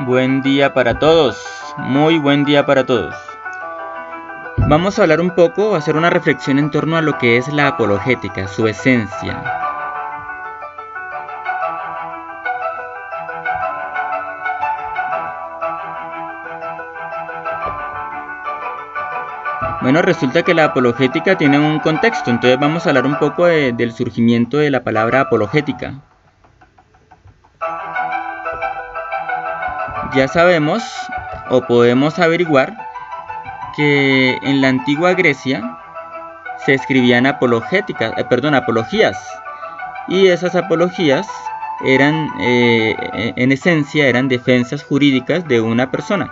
Buen día para todos, muy buen día para todos. Vamos a hablar un poco, hacer una reflexión en torno a lo que es la apologética, su esencia. Bueno, resulta que la apologética tiene un contexto, entonces vamos a hablar un poco del surgimiento de la palabra apologética. Ya sabemos o podemos averiguar que en la antigua Grecia se escribían apologías, y esas apologías eran en esencia eran defensas jurídicas de una persona.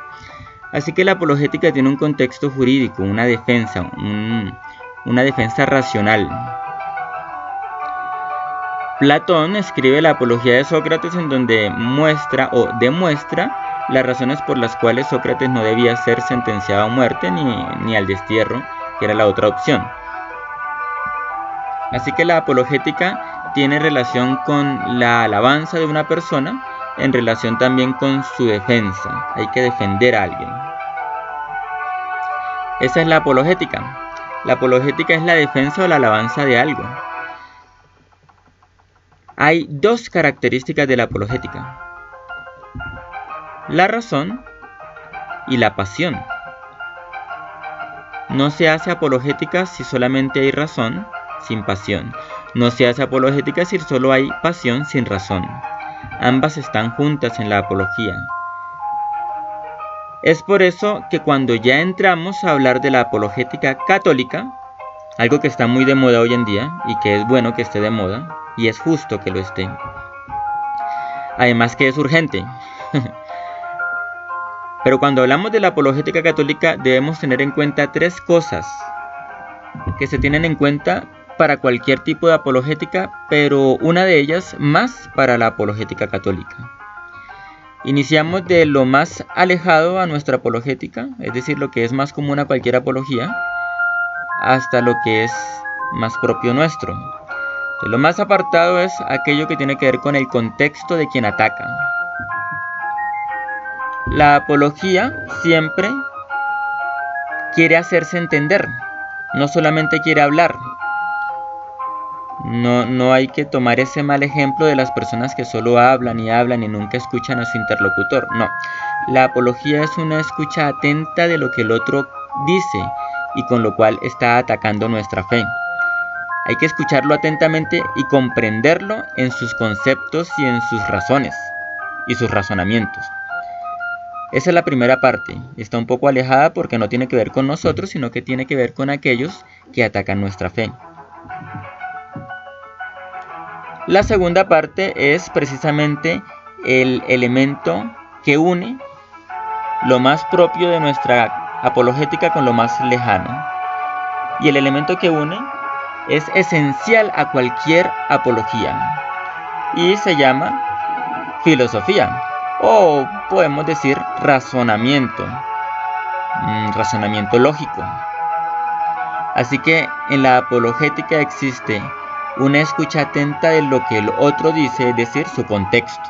Así que la apologética tiene un contexto jurídico, una defensa racional. Platón escribe la Apología de Sócrates, en donde muestra o demuestra las razones por las cuales Sócrates no debía ser sentenciado a muerte ni al destierro, que era la otra opción. Así que la apologética tiene relación con la alabanza de una persona, en relación también con su defensa. Hay que defender a alguien. Esa es la apologética. La apologética es la defensa o la alabanza de algo. Hay dos características de la apologética: la razón y la pasión. No se hace apologética si solamente hay razón, sin pasión. No se hace apologética si solo hay pasión, sin razón. Ambas están juntas en la apología. Es por eso que cuando ya entramos a hablar de la apologética católica, algo que está muy de moda hoy en día y que es bueno que esté de moda, y es justo que lo esté, además que es urgente. Pero cuando hablamos de la apologética católica debemos tener en cuenta tres cosas que se tienen en cuenta para cualquier tipo de apologética, pero una de ellas más para la apologética católica. Iniciamos de lo más alejado a nuestra apologética, es decir, lo que es más común a cualquier apología, hasta lo que es más propio nuestro. De lo más apartado es aquello que tiene que ver con el contexto de quien ataca. La apología siempre quiere hacerse entender, no solamente quiere hablar. No hay que tomar ese mal ejemplo de las personas que solo hablan y nunca escuchan a su interlocutor. No, la apología es una escucha atenta de lo que el otro dice y con lo cual está atacando nuestra fe. Hay que escucharlo atentamente y comprenderlo en sus conceptos y en sus razones y sus razonamientos. Esa es la primera parte. Está un poco alejada porque no tiene que ver con nosotros, sino que tiene que ver con aquellos que atacan nuestra fe. La segunda parte es precisamente el elemento que une lo más propio de nuestra apologética con lo más lejano. Y el elemento que une es esencial a cualquier apología y se llama filosofía, o podemos decir razonamiento lógico. Así que en la apologética existe una escucha atenta de lo que el otro dice, es decir, su contexto.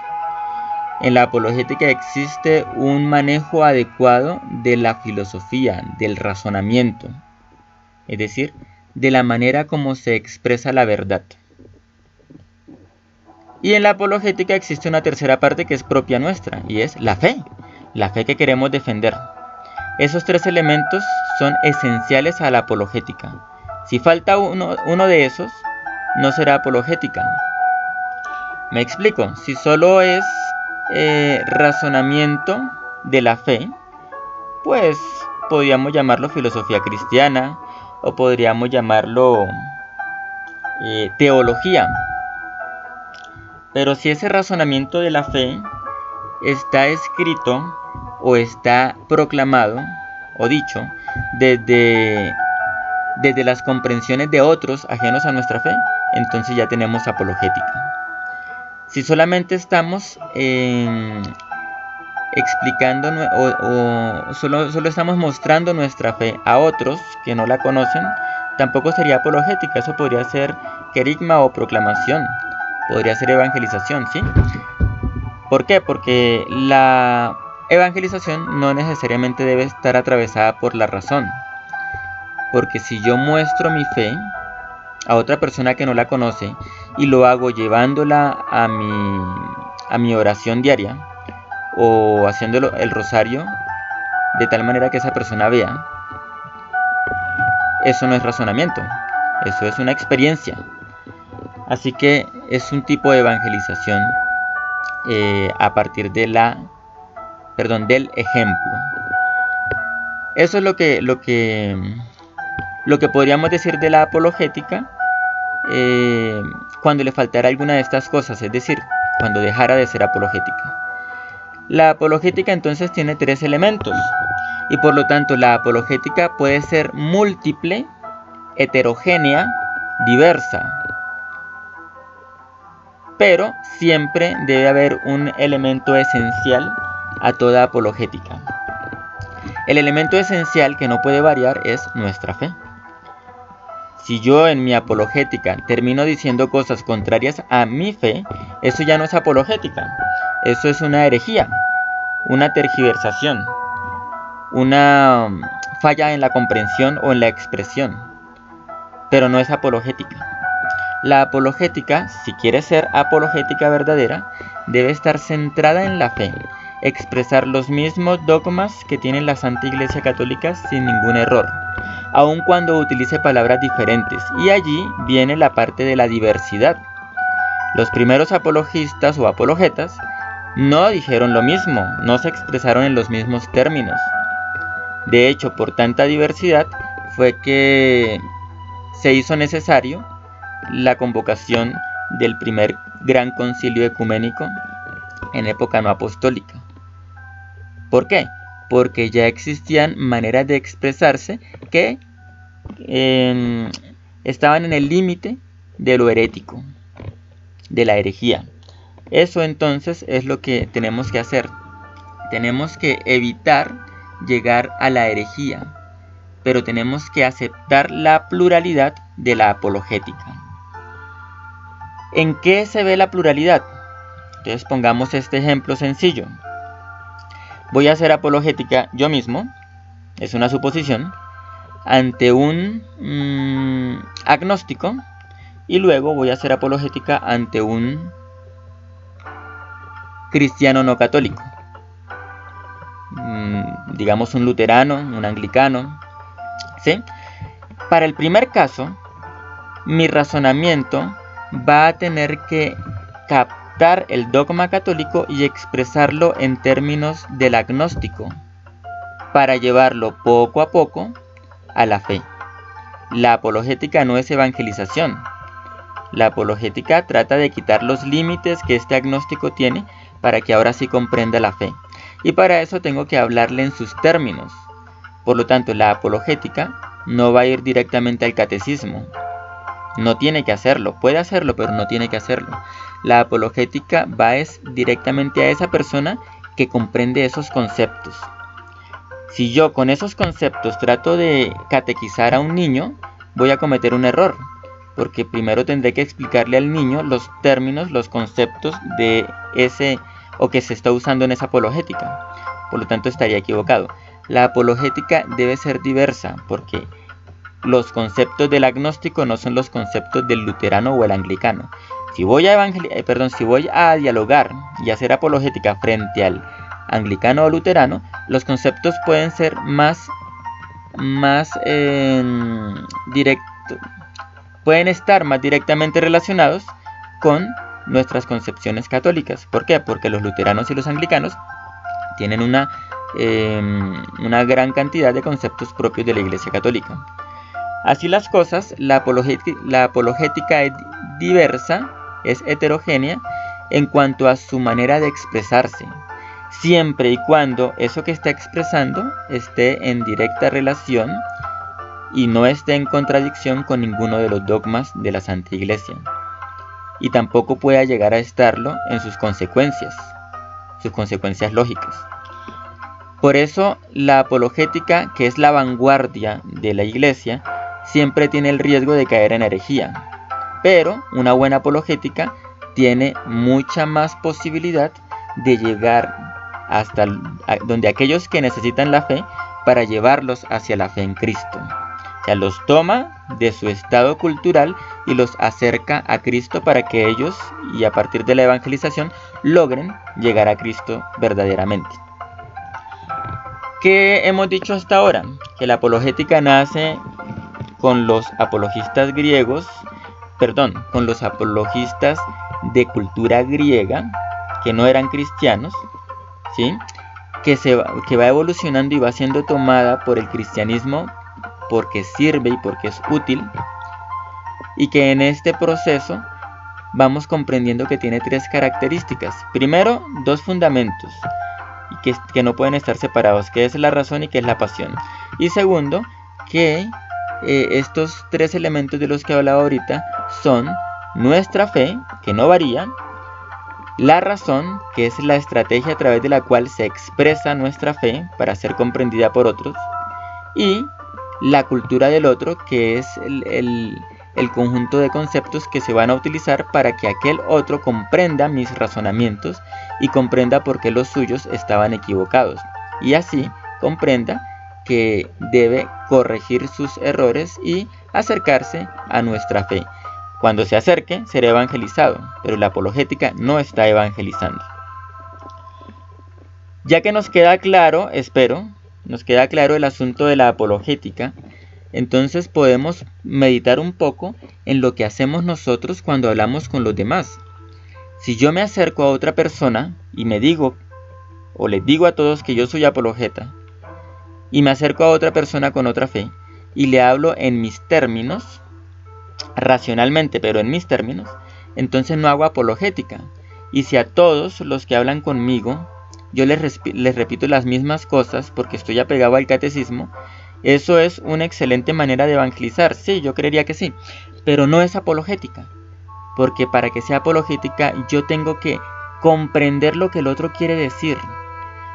En la apologética existe un manejo adecuado de la filosofía, del razonamiento, es decir, de la manera como se expresa la verdad. Y en la apologética existe una tercera parte que es propia nuestra, y es la fe que queremos defender. Esos tres elementos son esenciales a la apologética. Si falta uno de esos, no será apologética. Me explico. Si solo es razonamiento de la fe, pues podríamos llamarlo filosofía cristiana o podríamos llamarlo teología. Pero si ese razonamiento de la fe está escrito o está proclamado o dicho desde las comprensiones de otros ajenos a nuestra fe, entonces ya tenemos apologética. Si solamente estamos explicando o solo estamos mostrando nuestra fe a otros que no la conocen, tampoco sería apologética. Eso podría ser querigma o proclamación, podría ser evangelización, ¿sí? ¿Por qué? Porque la evangelización no necesariamente debe estar atravesada por la razón, porque si yo muestro mi fe a otra persona que no la conoce y lo hago llevándola a mi oración diaria o haciéndolo el rosario de tal manera que esa persona vea, eso no es razonamiento, eso es una experiencia. Así que es un tipo de evangelización a partir de del ejemplo. Eso es lo que podríamos decir de la apologética cuando le faltara alguna de estas cosas, es decir, cuando dejara de ser apologética. La apologética entonces tiene 3 elementos y por lo tanto la apologética puede ser múltiple, heterogénea, diversa, pero siempre debe haber un elemento esencial a toda apologética. El elemento esencial que no puede variar es nuestra fe. Si yo en mi apologética termino diciendo cosas contrarias a mi fe, eso ya no es apologética, eso es una herejía, una tergiversación, una falla en la comprensión o en la expresión, pero no es apologética. La apologética, si quiere ser apologética verdadera, debe estar centrada en la fe, expresar los mismos dogmas que tiene la Santa Iglesia Católica sin ningún error, aun cuando utilice palabras diferentes, y allí viene la parte de la diversidad. Los primeros apologistas o apologetas no dijeron lo mismo, no se expresaron en los mismos términos. De hecho, por tanta diversidad fue que se hizo necesario la convocación del primer gran concilio ecuménico en época no apostólica. ¿Por qué? Porque ya existían maneras de expresarse que estaban en el límite de lo herético, de la herejía. Eso entonces es lo que tenemos que hacer. Tenemos que evitar llegar a la herejía, pero tenemos que aceptar la pluralidad de la apologética. ¿En qué se ve la pluralidad? Entonces pongamos este ejemplo sencillo. Voy a hacer apologética yo mismo, es una suposición, ante un agnóstico, y luego voy a hacer apologética ante un cristiano no católico, digamos un luterano, un anglicano, ¿sí? Para el primer caso, mi razonamiento va a tener que captar el dogma católico y expresarlo en términos del agnóstico para llevarlo poco a poco a la fe. La apologética no es evangelización. La apologética trata de quitar los límites que este agnóstico tiene para que ahora sí comprenda la fe. Y para eso tengo que hablarle en sus términos. Por lo tanto, la apologética no va a ir directamente al catecismo. No tiene que hacerlo, puede hacerlo, pero no tiene que hacerlo. La apologética va directamente a esa persona que comprende esos conceptos. Si yo con esos conceptos trato de catequizar a un niño, voy a cometer un error, porque primero tendré que explicarle al niño los términos, los conceptos de ese o que se está usando en esa apologética. Por lo tanto, estaría equivocado. La apologética debe ser diversa, porque los conceptos del agnóstico no son los conceptos del luterano o el anglicano. Si voy a dialogar y hacer apologética frente al anglicano o luterano, los conceptos pueden ser más pueden estar más directamente relacionados con nuestras concepciones católicas. ¿Por qué? Porque los luteranos y los anglicanos tienen una gran cantidad de conceptos propios de la Iglesia Católica. Así las cosas, la apologética es diversa, es heterogénea en cuanto a su manera de expresarse, siempre y cuando eso que está expresando esté en directa relación y no esté en contradicción con ninguno de los dogmas de la Santa Iglesia, y tampoco pueda llegar a estarlo en sus consecuencias lógicas. Por eso la apologética, que es la vanguardia de la Iglesia, siempre tiene el riesgo de caer en herejía, pero una buena apologética tiene mucha más posibilidad de llegar hasta donde aquellos que necesitan la fe para llevarlos hacia la fe en Cristo. O sea, los toma de su estado cultural y los acerca a Cristo para que ellos, y a partir de la evangelización, logren llegar a Cristo verdaderamente. ¿Qué hemos dicho hasta ahora? Que la apologética nace con los apologistas griegos, con los apologistas de cultura griega, que no eran cristianos, ¿sí? Que va evolucionando y va siendo tomada por el cristianismo porque sirve y porque es útil, y que en este proceso vamos comprendiendo que tiene 3 características. Primero, 2 fundamentos y que no pueden estar separados, que es la razón y que es la pasión. Y segundo, que estos 3 elementos de los que he hablado ahorita son nuestra fe, que no varía, la razón, que es la estrategia a través de la cual se expresa nuestra fe para ser comprendida por otros, y la cultura del otro, que es el conjunto de conceptos que se van a utilizar para que aquel otro comprenda mis razonamientos y comprenda por qué los suyos estaban equivocados, y así comprenda que debe corregir sus errores y acercarse a nuestra fe. Cuando se acerque, será evangelizado, pero la apologética no está evangelizando. Ya que nos queda claro, nos queda claro el asunto de la apologética, entonces podemos meditar un poco en lo que hacemos nosotros cuando hablamos con los demás. Si yo me acerco a otra persona y les digo a todos que yo soy apologeta, y me acerco a otra persona con otra fe, y le hablo en mis términos, racionalmente, pero en mis términos, entonces no hago apologética. Y si a todos los que hablan conmigo yo les repito las mismas cosas porque estoy apegado al catecismo, eso es una excelente manera de evangelizar. Sí, yo creería que sí, pero no es apologética, porque para que sea apologética yo tengo que comprender lo que el otro quiere decir,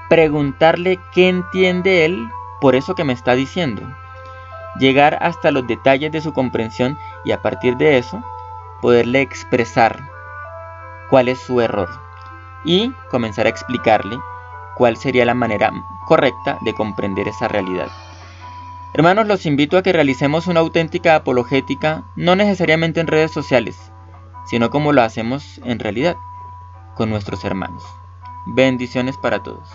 preguntarle qué entiende él por eso que me está diciendo, llegar hasta los detalles de su comprensión y a partir de eso poderle expresar cuál es su error y comenzar a explicarle cuál sería la manera correcta de comprender esa realidad. Hermanos, los invito a que realicemos una auténtica apologética, no necesariamente en redes sociales, sino como lo hacemos en realidad, con nuestros hermanos. Bendiciones para todos.